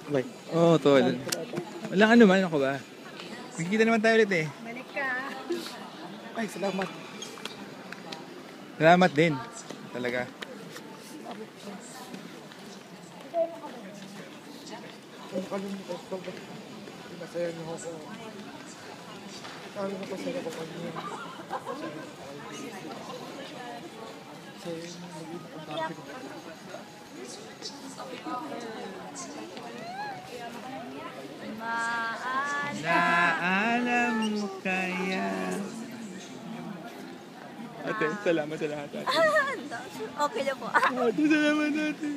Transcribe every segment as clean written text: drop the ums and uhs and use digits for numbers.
Bye. Oo, tol. Walang ano man, ako ba? Magkikita naman tayo ulit eh. Balik ka. Ay, salamat. Salamat din. Talaga. Nakalimutan ko ba? Masaya niyo ako. Paano na pasaya ko kanina? Kasi magiging kontakte ko. Naalam mo kaya. Ate, salamat sa lahat. Ate. Okay na po. Ate, salamat ate.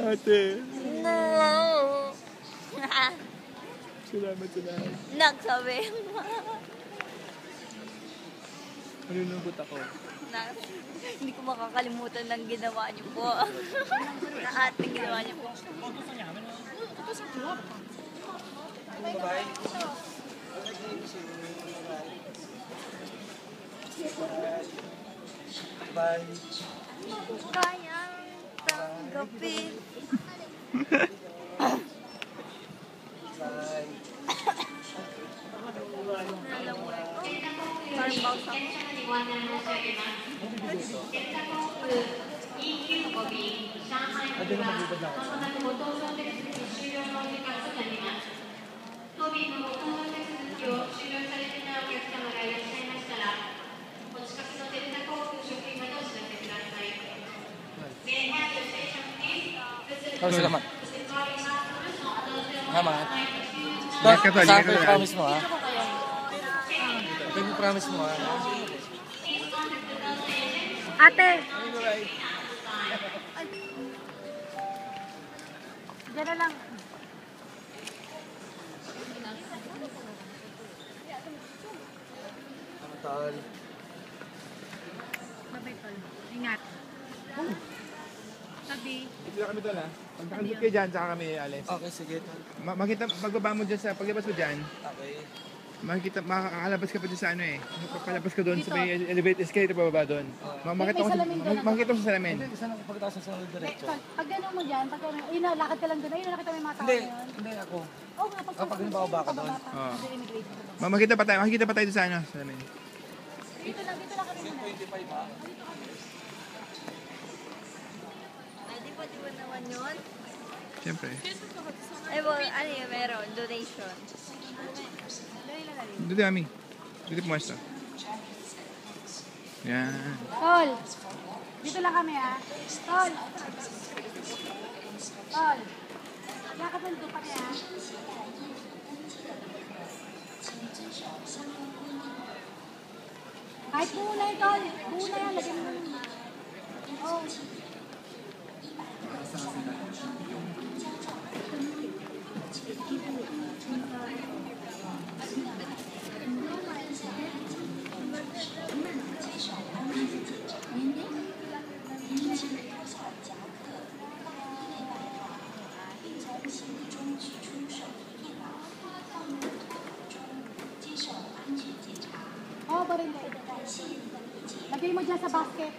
Ate, No. salamat sa lahat. Nagsabi. Malulungkot ako. Hindi ko makakalimutan ng ginawa niyo po. Na ating ginawa niyo po. Bye. Kayang tanggapin. Bye. Alam mo eh. Parang bounce ako. Ate na magbibad lang. Oh, salamat. Salamat. Ingat ka, tol. Saan Ingat ko ka. promise mo, ha? Ito yung promise mo, ha? Ate! Diyan na lang. Tol. Babay tol. Ingat. Sabi. Ito lang kami tol ha. Pag nakalipot kayo dyan, saka kami alis. Okay, sige, tol. Makita, pagbaba mo dyan sa, paglabas mo dyan, Okay. makikita, makakalabas ka pa dyan sa ano eh. Papalabas ka doon sa may elevator escalator pababa doon. Makita mo sa salamin. Hindi, isa lang pagkataas sa sunod diretso. Pag gano'n mo dyan, pag gano'n, ayun na, lakad ka lang doon. Ayun na, nakita mo yung mga tao Hindi, na yun. hindi ako. Oo nga, Pag halimbawa ka doon. Oo. Sa immigration ko ba? Makita pa tayo doon sa ano, sa salamin. Dito lang kami muna. 25 ha? Di ba naman yun? Siyempre. Ay, well, ano yun, meron, donation. Dito kami. Dito pumasok. Yan. Tol! Dito lang kami ha. Tol! Tol! Lakad ng dupa niya ha. Kahit buo na yun, Tol. Buo na yan. Lagyan mo na. Oh. Oh, baril. Lagay mo dyan sa basket.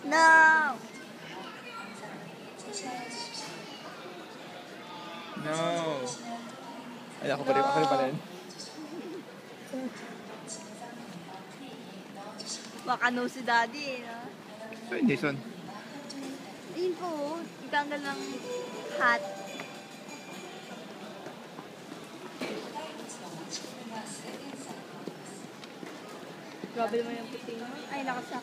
No! No. Ay, ako pa rin pa rin. Baka no si daddy eh, no? So, yun, Jason. Ayun po, itanggal ng hat. Grabe naman yung puting. Ay, nakasak.